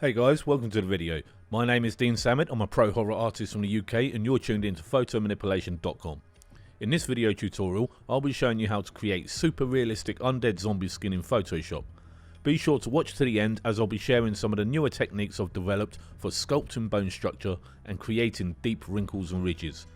Hey guys, welcome to the video. My name is Dean Samet, I'm a pro horror artist from the UK and you're tuned in to photomanipulation.com. In this video tutorial, I'll be showing you how to create super realistic undead zombie skin in Photoshop. Be sure to watch to the end as I'll be sharing some of the newer techniques I've developed for sculpting bone structure and creating deep wrinkles and ridges.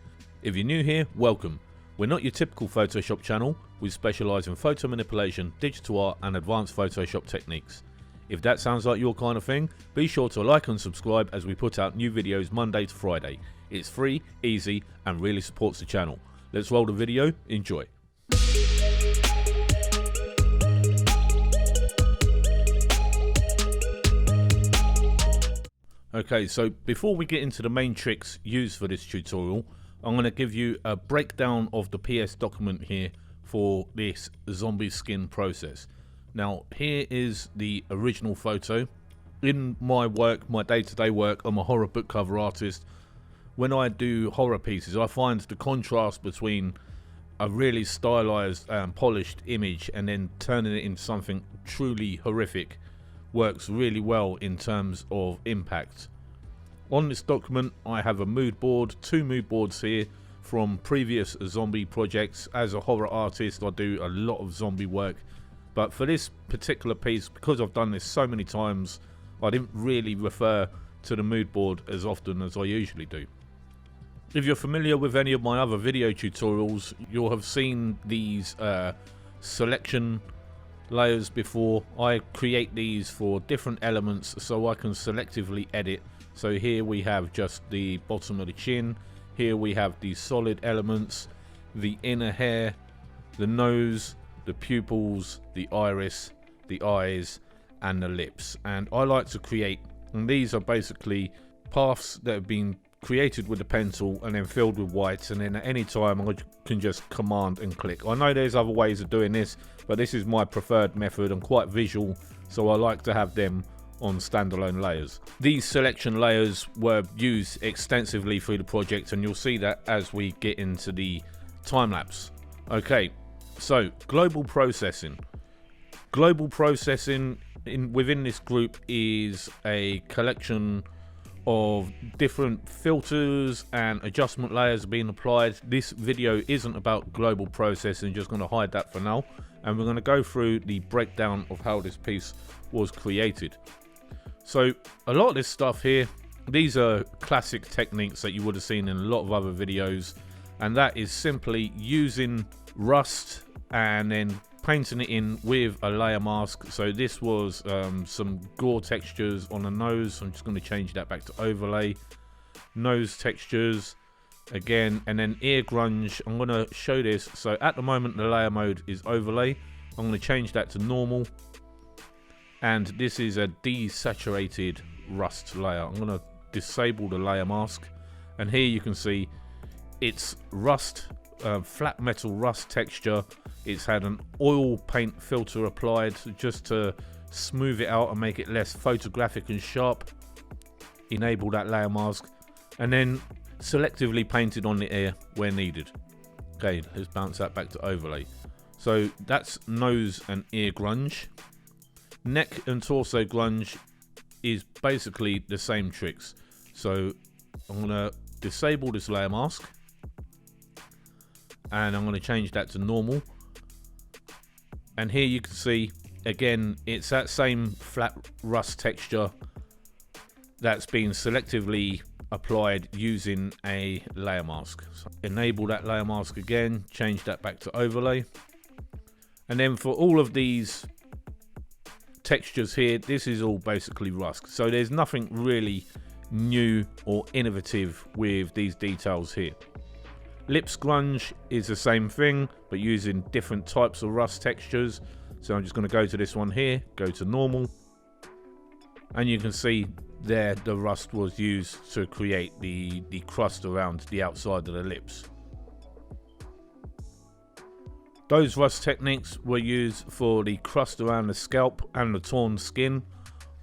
If you're new here, welcome. We're not your typical Photoshop channel, we specialise in photo manipulation, digital art and advanced Photoshop techniques. If that sounds like your kind of thing, be sure to like and subscribe as we put out new videos Monday to Friday. It's free, easy and really supports the channel. Let's roll the video, enjoy. Okay, so before we get into the main tricks used for this tutorial, I'm going to give you a breakdown of the PS document here for this zombie skin process. Now here is the original photo. In my work, my day-to-day work, I'm a horror book cover artist. When I do horror pieces, I find the contrast between a really stylized and polished image and then turning it into something truly horrific works really well in terms of impact. On this document I have a mood board, two mood boards here from previous zombie projects. As a horror artist I do a lot of zombie work, but for this particular piece, because I've done this so many times, I didn't really refer to the mood board as often as I usually do. If you're familiar with any of my other video tutorials, you'll have seen these selection layers before. I create these for different elements so I can selectively edit. So here we have just the bottom of the chin, here we have these solid elements, the inner hair, the nose, the pupils, the iris, the eyes and the lips. And I like to create, and these are basically paths that have been created with a pencil and then filled with whites, and then at any time I can just command and click. I know there's other ways of doing this, but this is my preferred method. I'm quite visual, so I like to have them on standalone layers. These selection layers were used extensively through the project and you'll see that as we get into the time lapse. Okay, so global processing. Global processing within this group is a collection of different filters and adjustment layers being applied. This video isn't about global processing, just going to hide that for now, and we're going to go through the breakdown of how this piece was created. So a lot of this stuff here, these are classic techniques that you would have seen in a lot of other videos, and that is simply using rust and then painting it in with a layer mask. So this was some Gore textures on the nose. I'm just going to change that back to overlay. Nose textures again, and then ear grunge. I'm going to show this. So at the moment the layer mode is overlay. I'm going to change that to normal, and this is a desaturated rust layer. I'm going to disable the layer mask, and here you can see it's rust, flat metal rust texture. It's had an oil paint filter applied just to smooth it out and make it less photographic and sharp. Enable that layer mask and then selectively painted on the ear where needed. Okay, let's bounce that back to overlay. So that's nose and ear grunge. Neck and torso grunge is basically the same tricks. So I'm going to disable this layer mask and I'm going to change that to normal. And here you can see again it's that same flat rust texture that's been selectively applied using a layer mask. So enable that layer mask again, change that back to overlay, and then for all of these textures here, this is all basically rust. So there's nothing really new or innovative with these details here. Lips grunge is the same thing but using different types of rust textures. So I'm just going to go to this one here, go to normal, and you can see there the rust was used to create the crust around the outside of the lips. Those rust techniques were used for the crust around the scalp and the torn skin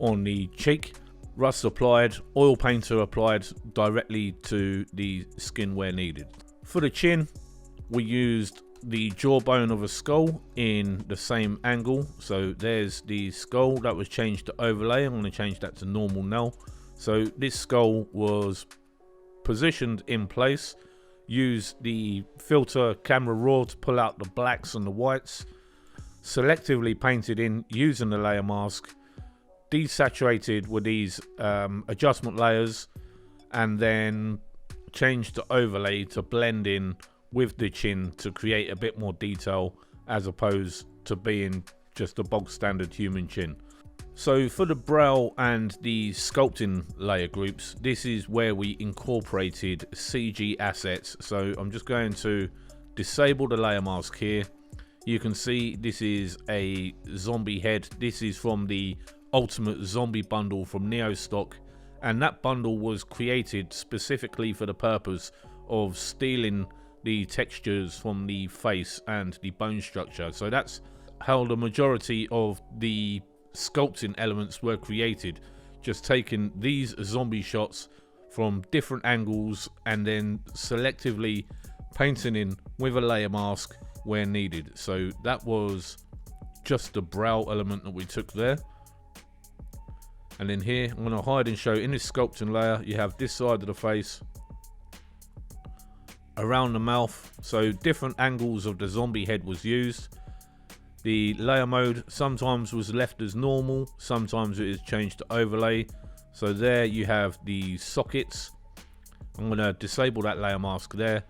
on the cheek. Rust applied, oil painter applied directly to the skin where needed. For the chin, we used the jawbone of a skull in the same angle. So there's the skull that was changed to overlay. I'm going to change that to normal now. So this skull was positioned in place. Use the filter camera raw to pull out the blacks and the whites. Selectively painted in using the layer mask. Desaturated with these adjustment layers, and then changed to overlay to blend in with the chin to create a bit more detail as opposed to being just a bog standard human chin. So for the brow and the sculpting layer groups, this is where we incorporated CG assets. So I'm just going to disable the layer mask here. You can see this is a zombie head. This is from the Ultimate Zombie bundle from Neostock, and that bundle was created specifically for the purpose of stealing the textures from the face and the bone structure. So that's how the majority of the sculpting elements were created, just taking these zombie shots from different angles and then selectively painting in with a layer mask where needed. So that was just the brow element that we took there. And then here I'm going to hide and show in this sculpting layer, you have this side of the face, around the mouth, so different angles of the zombie head was used. The layer mode sometimes was left as normal, sometimes it is changed to overlay. So there you have the sockets. I'm going to disable that layer mask there,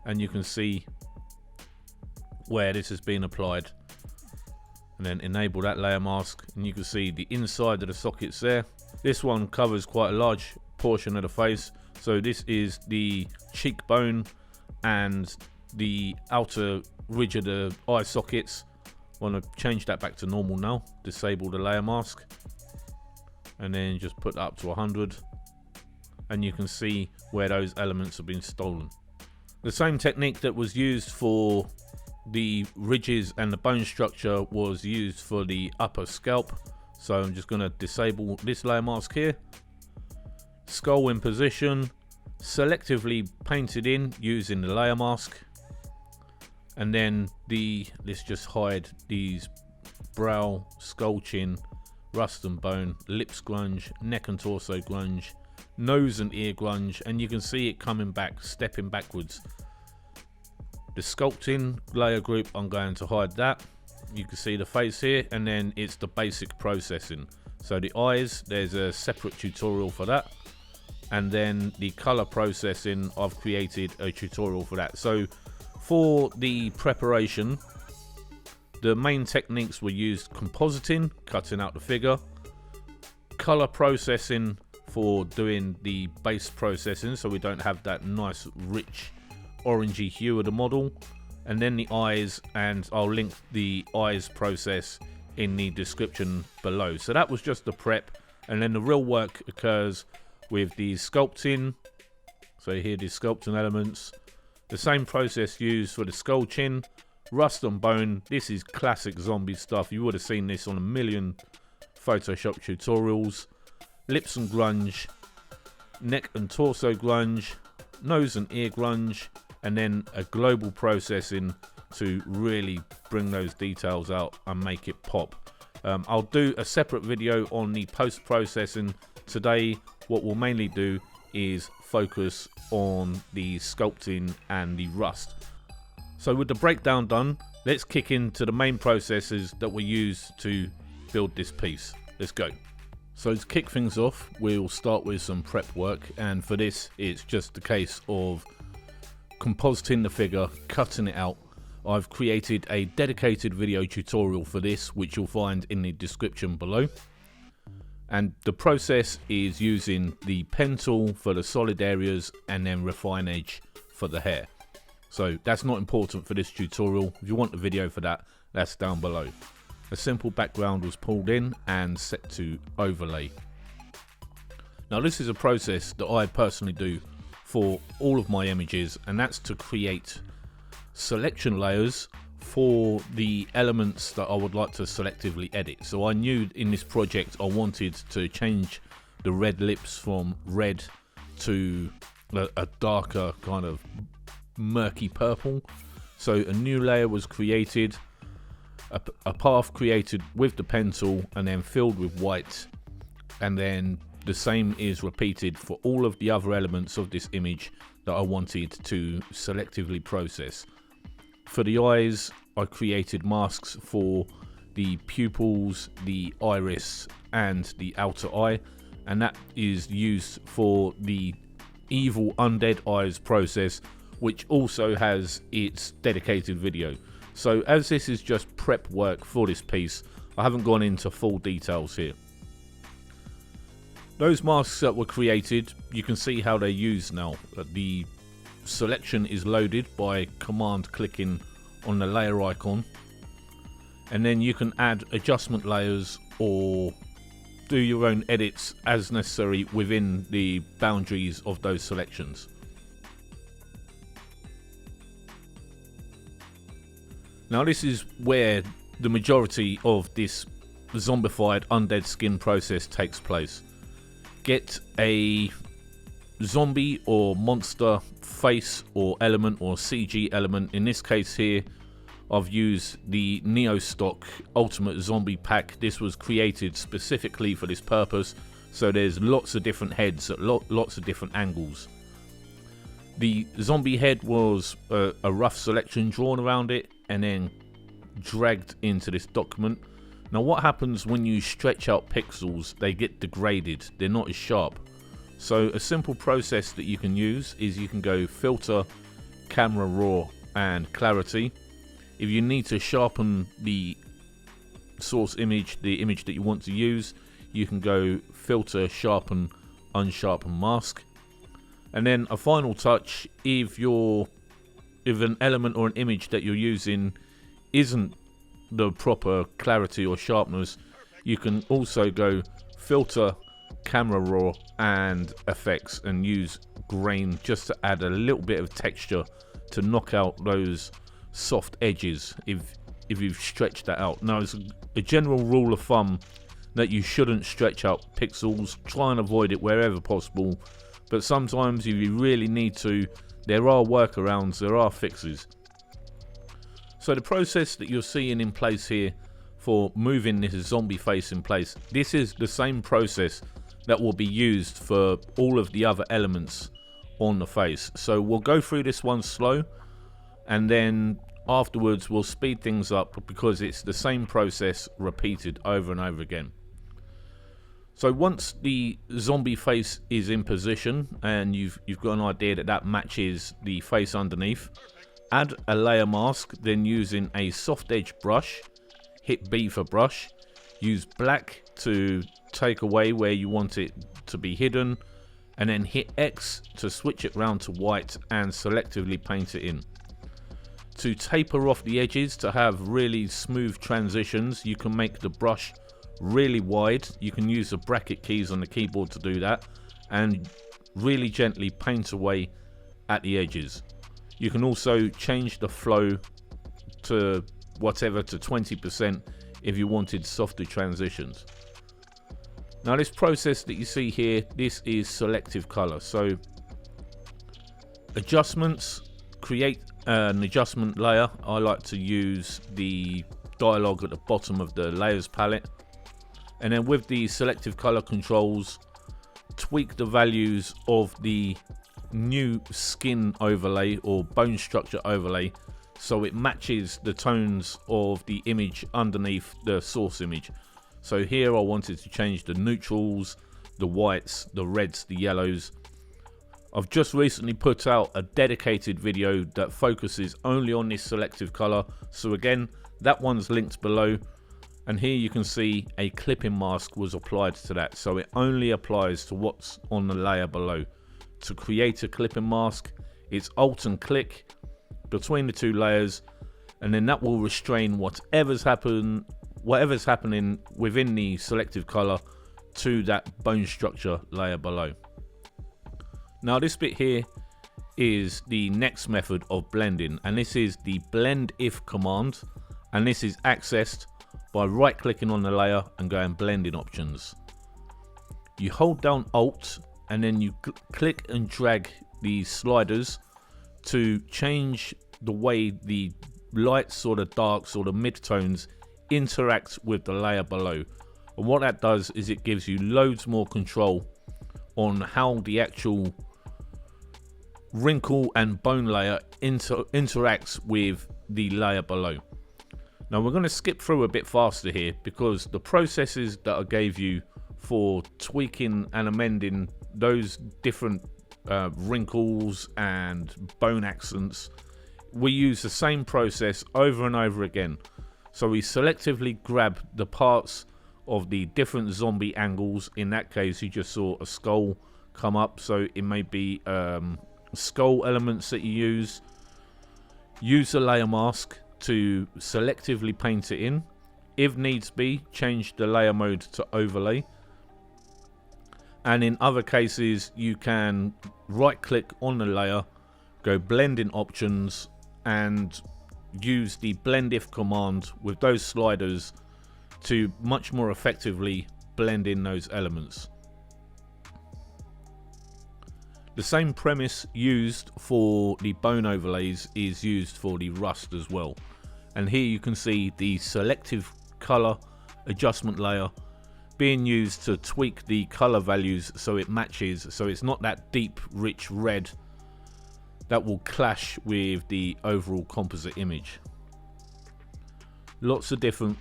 and you can see where this has been applied. And then enable that layer mask, and you can see the inside of the sockets there. This one covers quite a large portion of the face. So this is the cheekbone and the outer ridge of the eye sockets. I want to change that back to normal now. Disable the layer mask, and then just put that up to 100, and you can see where those elements have been stolen. The same technique that was used for the ridges and the bone structure was used for the upper scalp. So I'm just going to disable this layer mask here. Skull in position, selectively painted in using the layer mask, and then let's just hide these brow, skull, chin, rust and bone, lips grunge, neck and torso grunge, nose and ear grunge, and you can see it coming back, stepping backwards. The sculpting layer group, I'm going to hide that. You can see the face here, and then it's the basic processing. So the eyes, there's a separate tutorial for that. And then the color processing, I've created a tutorial for that. So for the preparation, the main techniques were used: compositing, cutting out the figure, color processing for doing the base processing so we don't have that nice rich orangey hue of the model, and then the eyes, and I'll link the eyes process in the description below. So that was just the prep, and then the real work occurs with the sculpting. So here the sculpting elements, the same process used for the skull, chin, rust and bone. This is classic zombie stuff, you would have seen this on a million Photoshop tutorials. Lips and grunge, neck and torso grunge, nose and ear grunge, and then a global processing to really bring those details out and make it pop. I'll do a separate video on the post-processing. Today, what we'll mainly do is focus on the sculpting and the rust. So with the breakdown done, let's kick into the main processes that we use to build this piece. Let's go. So to kick things off, we'll start with some prep work, and for this it's just a case of compositing the figure, cutting it out. I've created a dedicated video tutorial for this, which you'll find in the description below. And the process is using the pen tool for the solid areas and then refine edge for the hair. So that's not important for this tutorial. If you want the video for that, that's down below. A simple background was pulled in and set to overlay. Now this is a process that I personally do for all of my images, and that's to create selection layers for the elements that I would like to selectively edit. So I knew in this project I wanted to change the red lips from red to a darker kind of murky purple. So a new layer was created, a path created with the pen tool and then filled with white, and then the same is repeated for all of the other elements of this image that I wanted to selectively process. For the eyes, I created masks for the pupils, the iris and the outer eye, and that is used for the evil undead eyes process, which also has its dedicated video. So as this is just prep work for this piece, I haven't gone into full details here. Those masks that were created, you can see how they're used now. The selection is loaded by command clicking on the layer icon, and then you can add adjustment layers or do your own edits as necessary within the boundaries of those selections. Now this is where the majority of this zombified undead skin process takes place. Get a zombie or monster face or element or CG element. In this case here, I've used the Neo Stock Ultimate Zombie Pack. This was created specifically for this purpose, so there's lots of different heads at lots of different angles. The zombie head was a rough selection drawn around it and then dragged into this document. Now what happens when you stretch out pixels? They get degraded, they're not as sharp. So a simple process that you can use is you can go filter, camera raw and clarity. If you need to sharpen the source image, the image that you want to use, you can go filter, sharpen, unsharpen mask. And then a final touch, if an element or an image that you're using isn't the proper clarity or sharpness, you can also go filter, camera raw and effects and use grain just to add a little bit of texture to knock out those soft edges if you've stretched that out. Now it's a general rule of thumb that you shouldn't stretch out pixels. Try and avoid it wherever possible, but sometimes if you really need to, there are workarounds, there are fixes. So the process that you're seeing in place here for moving this zombie face in place, this is the same process that will be used for all of the other elements on the face. So we'll go through this one slow, and then afterwards we'll speed things up because it's the same process repeated over and over again. So once the zombie face is in position and you've got an idea that that matches the face underneath, add a layer mask, then using a soft edge brush, hit B for brush, use black to take away where you want it to be hidden, and then hit X to switch it round to white and selectively paint it in. To taper off the edges to have really smooth transitions, you can make the brush really wide. You can use the bracket keys on the keyboard to do that and really gently paint away at the edges. You can also change the flow to whatever, to 20% if you wanted softer transitions. Now this process that you see here, this is selective color. So adjustments, create an adjustment layer. I like to use the dialogue at the bottom of the layers palette, and then with the selective color controls, tweak the values of the new skin overlay or bone structure overlay so it matches the tones of the image underneath the source image. So here I wanted to change the neutrals, the whites, the reds, the yellows. I've just recently put out a dedicated video that focuses only on this selective color, so again that one's linked below, and here you can see a clipping mask was applied to that, so it only applies to what's on the layer below. To create a clipping mask, it's Alt and click between the two layers, and then that will restrain whatever's happening within the selective color to that bone structure layer below. Now this bit here is the next method of blending, and this is the blend if command, and this is accessed by right clicking on the layer and going blending options. You hold down Alt and then you click and drag the sliders to change the way the lights or the darks or the midtones interact with the layer below. And what that does is it gives you loads more control on how the actual wrinkle and bone layer interacts with the layer below. Now we're going to skip through a bit faster here because the processes that I gave you for tweaking and amending those different wrinkles and bone accents, we use the same process over and over again. So we selectively grab the parts of the different zombie angles. In that case, you just saw a skull come up, so it may be skull elements that you use a layer mask to selectively paint it in. If needs be, change the layer mode to overlay. And in other cases, you can right click on the layer, go blending options, and use the blend if command with those sliders to much more effectively blend in those elements. The same premise used for the bone overlays is used for the rust as well. And here you can see the selective color adjustment layer being used to tweak the color values so it matches, so it's not that deep rich red that will clash with the overall composite image. Lots of different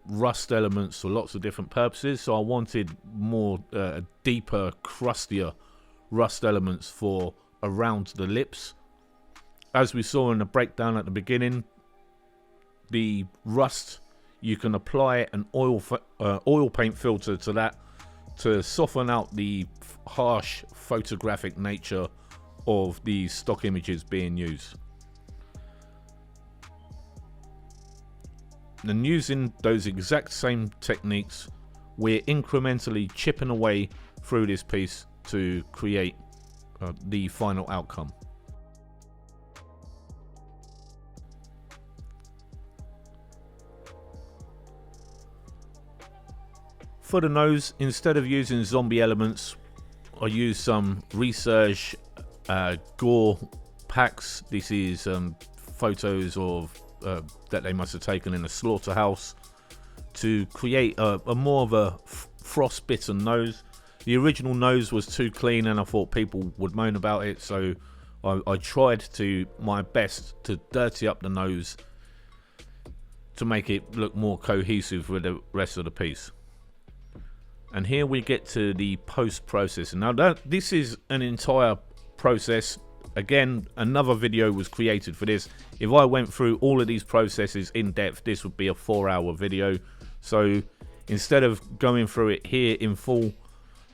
rust elements for lots of different purposes, so I wanted more deeper, crustier rust elements for around the lips. As we saw in the breakdown at the beginning, the rust, you can apply an oil paint filter to that to soften out the harsh photographic nature of the stock images being used. And using those exact same techniques, we're incrementally chipping away through this piece to create the final outcome. For the nose, instead of using zombie elements, I use some Research Gore packs. This is photos of that they must have taken in a slaughterhouse to create a more of a frostbitten nose. The original nose was too clean and I thought people would moan about it, so I tried to my best to dirty up the nose to make it look more cohesive with the rest of the piece. And here we get to the post processing. Now this is an entire process. Again, another video was created for this. If I went through all of these processes in depth, this would be a 4-hour video. So instead of going through it here in full,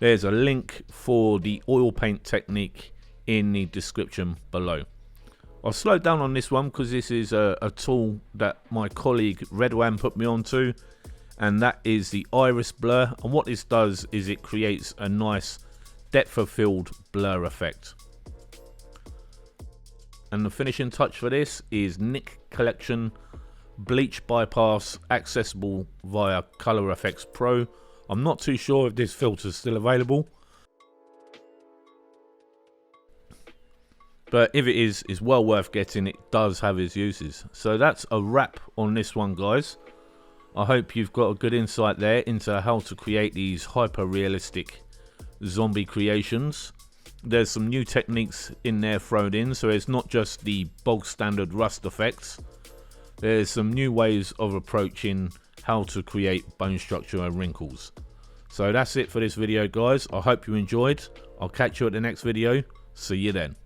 there's a link for the oil paint technique in the description below. I'll slow down on this one because this is a tool that my colleague Redwan put me onto, and that is the iris blur. And what this does is it creates a nice depth of field blur effect. And the finishing touch for this is Nick Collection Bleach Bypass, accessible via Color Effects Pro. I'm not too sure if this filter is still available, but if it is, it's well worth getting. It does have its uses. So that's a wrap on this one, guys. I hope you've got a good insight there into how to create these hyper realistic zombie creations. There's some new techniques in there thrown in, so it's not just the bog standard rust effects. There's some new ways of approaching how to create bone structure and wrinkles. So that's it for this video, guys. I hope you enjoyed. I'll catch you at the next video. See you then.